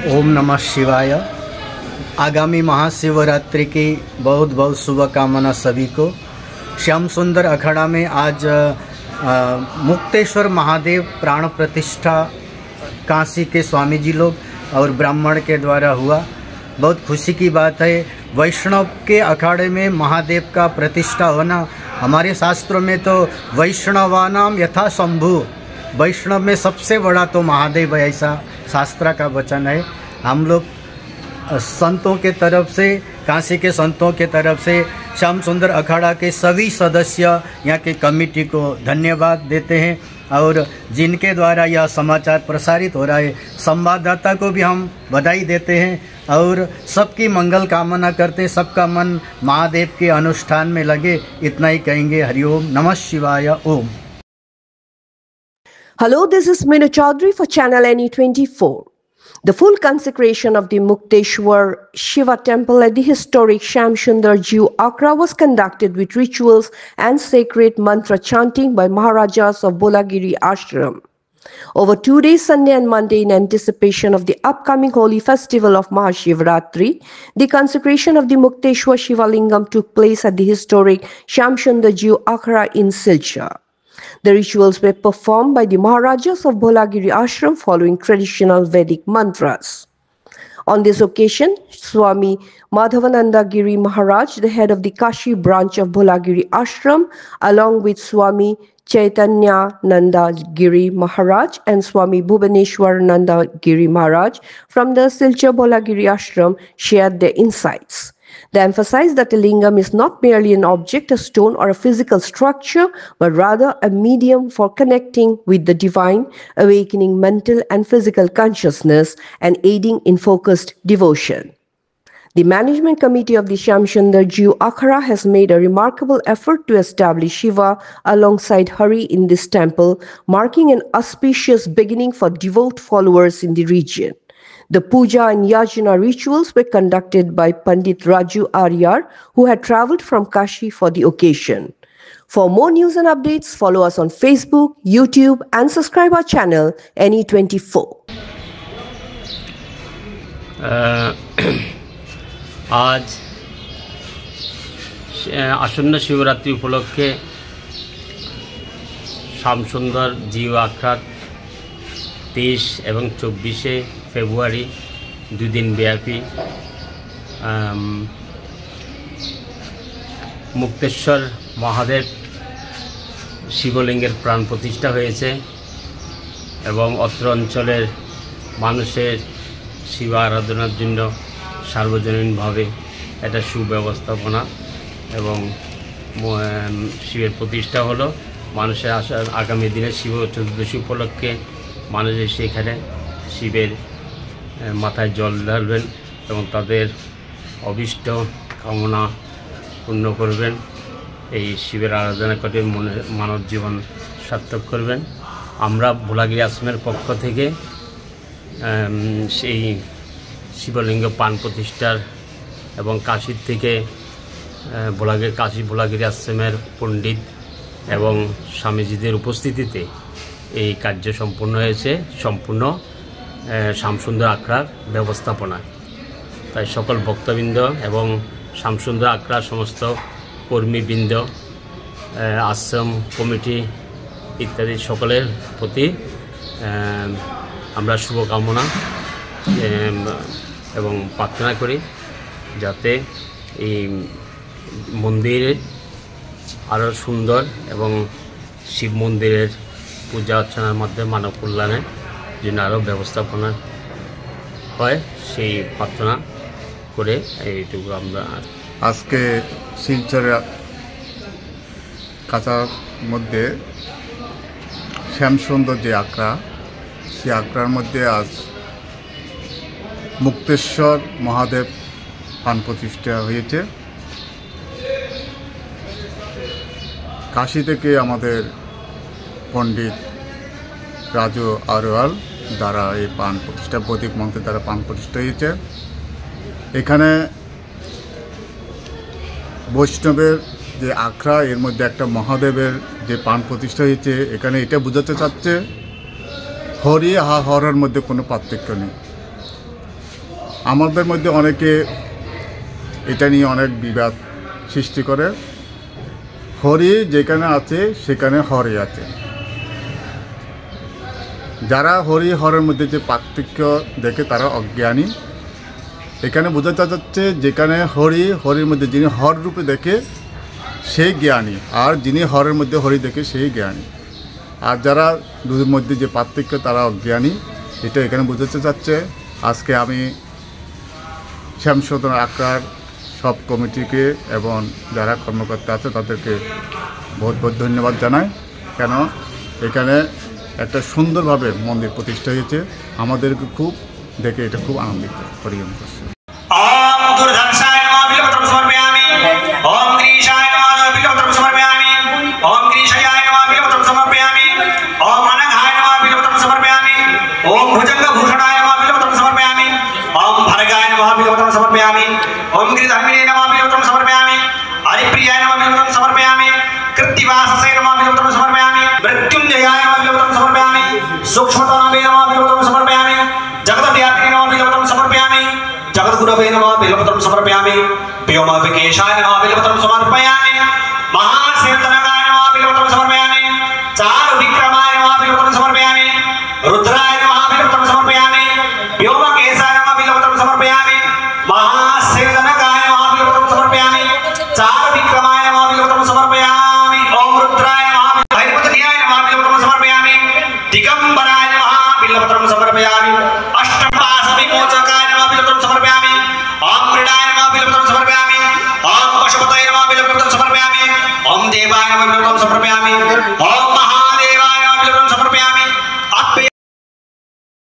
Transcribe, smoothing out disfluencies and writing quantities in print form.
ओम नमः शिवाय। आगामी महाशिवरात्रि की बहुत बहुत शुभकामना सभी को। श्याम सुंदर अखाड़ा में आज मुक्तेश्वर महादेव प्राण प्रतिष्ठा काशी के स्वामी जी लोग और ब्राह्मण के द्वारा हुआ। बहुत खुशी की बात है। वैष्णव के अखाड़े में महादेव का प्रतिष्ठा होना, हमारे शास्त्रों में तो वैष्णवानाम यथा शंभु, वैष्णव में सबसे बड़ा तो महादेव है, ऐसा शास्त्र का वचन है। हम लोग संतों के तरफ से, काशी के संतों के तरफ से श्याम सुंदर अखाड़ा के सभी सदस्य, यहाँ के कमेटी को धन्यवाद देते हैं और जिनके द्वारा यह समाचार प्रसारित हो रहा है, संवाददाता को भी हम बधाई देते हैं और सबकी मंगल कामना करते हैं। सबका मन महादेव के अनुष्ठान में लगे, इतना ही कहेंगे। हरिओम नमः शिवाय। ओम। Hello, this is Meenu Chaudhary for Channel NE24. The full consecration of the Mukteshwar Shiva temple at the historic Shyam Sundar Jeev Akhada was conducted with rituals and sacred mantra chanting by Maharajas of Bolagiri Ashram. Over 2 days, Sunday and Monday, in anticipation of the upcoming holy festival of Mahashivratri, the consecration of the Mukteshwar Shiva Lingam took place at the historic Shyam Sundar Jeev Akhada in Silchar. The rituals were performed by the Maharajas of Bolagiri Ashram following traditional Vedic mantras. On this occasion, Swami Madhavananda Giri Maharaj, the head of the Kashi branch of Bolagiri Ashram, along with Swami Chaitanya Nanda Giri Maharaj and Swami Bhubaneshwar Nanda Giri Maharaj from the Silchar Bolagiri Ashram, shared their insights. They emphasized that a lingam is not merely an object, a stone, or a physical structure, but rather a medium for connecting with the divine, awakening mental and physical consciousness, and aiding in focused devotion. The management committee of the Shyam Sundar Jeev Akhada has made a remarkable effort to establish Shiva alongside Hari in this temple, marking an auspicious beginning for devout followers in the region. The puja and yajna rituals were conducted by Pandit Raju Aryar, who had travelled from Kashi for the occasion. For more news and updates, follow us on Facebook, YouTube, and subscribe our channel NE24. आज आसन्न शिवरात्रि उपलक्षे श्याम सुंदर जीव आखड़ा 23 एवं 24 February 2 दिन व्यापी मुक्तेश्वर महादेव शिवलिंगेर प्राण प्रतिष्ठा হয়েছে এবং অত্র অঞ্চলের মানুষের শিব আরাধনার জন্য সার্বজনীনভাবে একটা সুব্যবস্থাপনা এবং শিবের প্রতিষ্ঠা হলো। মানুষের আগামী দিনে শিব চতুর্দশী উপলক্ষে মানুষ এসে এখানে শিবের মাথায় জল ঢালবেন এবং তাদের অভিষ্ট কামনা পূর্ণ করবেন। এই শিবের আরাধনা করে মানব জীবন সার্থক করবেন। আমরা ভোলাগিরি আশ্রমের পক্ষ থেকে সেই শিবলিঙ্গ পান প্রতিষ্ঠার এবং কাশীর থেকে ভোলাগিরি আশ্রমের পণ্ডিত এবং স্বামীজিদের উপস্থিতিতে এই কার্য সম্পূর্ণ হয়েছে, সম্পূর্ণ শ্যাম সুন্দর আখড়ার ব্যবস্থাপনা। তাই সকল ভক্তবৃন্দ এবং শ্যাম সুন্দর আখড়ার সমস্ত কর্মীবৃন্দ, আশ্রম কমিটি ইত্যাদি সকলের প্রতি আমরা শুভকামনা এবং প্রার্থনা করি যাতে এই মন্দিরের আরও সুন্দর এবং শিব মন্দিরের পূজা অর্চনার মধ্যে মানব কল্যাণের জন্য আরও ব্যবস্থাপনা হয়, সেই প্রার্থনা করে এইটুকু আমরা। আজকে শিলচরের কাছার মধ্যে শ্যাম সুন্দর যে আখড়া, সেই আখড়ার মধ্যে আজ মুক্তেশ্বর মহাদেব প্রাণ প্রতিষ্ঠা হয়েছে। কাশী থেকে আমাদের পণ্ডিত রাজু আরওয়াল দ্বারা এই প্রাণ প্রতিষ্ঠা, বৈদিক মন্ত্রের দ্বারা প্রাণ প্রতিষ্ঠা হয়েছে। এখানে বৈষ্ণবের যে আখড়া, এর মধ্যে একটা মহাদেবের যে প্রাণ প্রতিষ্ঠা হয়েছে, এখানে এটা বোঝাতে চাচ্ছে হরি হরের মধ্যে কোনো পার্থক্য নেই। আমাদের মধ্যে অনেকে এটা নিয়ে অনেক বিবাদ সৃষ্টি করে। হরি যেখানে আছে সেখানে হরি আছে। যারা হরি হরের মধ্যে যে পার্থক্য দেখে তারা অজ্ঞানী। এখানে বোঝাতে যাচ্ছে যেখানে হরি হরির মধ্যে যিনি হর রূপে দেখে সেই জ্ঞানী, আর যিনি হরের মধ্যে হরি দেখে সেই জ্ঞানী। আর যারা দুধের মধ্যে যে পার্থক্য তারা অজ্ঞানী, এটা এখানে বোঝাতে চাচ্ছে। আজকে আমি শ্যামসুন্দর আখড়ার সব কমিটিকে এবং যারা কর্মকর্তা আছে তাদেরকে বহুত বহুত ধন্যবাদ জানাই। কেন এখানে একটা সুন্দরভাবে মন্দির প্রতিষ্ঠা হয়েছে, আমাদেরকে খুব দেখে এটা খুব আনন্দিত পরিগণ করছে। ओम दुर्धर्षाय नमः बिल्वपत्रं समर्पयामि। ओम ग्रीशाय नमः बिल्वपत्रं समर्पयामि। ओम ग्रीशयाय नमः बिल्वपत्रं समर्पयामि। ओम अनघाय नमः बिल्वपत्रं समर्पयामि। ओम भुजंगभूषणाय नमः बिल्वपत्रं समर्पयामि। ओम भर्गाय नमः बिल्वपत्रं समर्पयामि। ओम गिरिधर्मिणे नमः बिल्वपत्रं समर्पयामि। हरिप्रियाय नमः बिल्वपत्रं समर्पयामि। कृत्तिवाससे नमः बिल्वपत्रं समर्पयामि। मृत्युंजयाय नमः बिल्वपत्रं समर्पयामि। सूक्ष्मतनवे नमः बिल्वपत्रं समर्पयामि। जगद्व्यापिने नमः बिल्वपत्रं समर्पयामि। जगद्गुरवे नमः बिल्वपत्रं समर्पयामि। व्योमविकेशाय नमः बिल्वपत्रं समर्पयामि। महासेनतनकाय नमः बिल्वपत्रं समर्पयामि। चारुविक्रमाय नमः बिल्वपत्रं समर्पयामि। रुद्राय नमः बिल्वपत्रं समर्पयामि। व्योमकेशाय नमः बिल्वपत्रं समर्पयामि। महासेनतनकाय नमः बिल्वपत्रं समर्पयामि। चारुविक्रमाय नमः बिल्वपत्रं समर्पयामि। ओम रुद्राय नमः भैरवतनियाय नमः बिल्वपत्रं समर्पयामि। दिगंबराय नमः बिल्वपत्रं समर्पयामि। अष्टपाशविमोचकाय नमः बिल्वपत्रं समर्पयामि। ओम मृडाय नमः बिल्वपत्रं समर्पयामि। ओम पशुपतये नमः बिल्वपत्रं समर्पयामि। ओम देवाय नमः बिल्वपत्रं समर्पयामि। ओम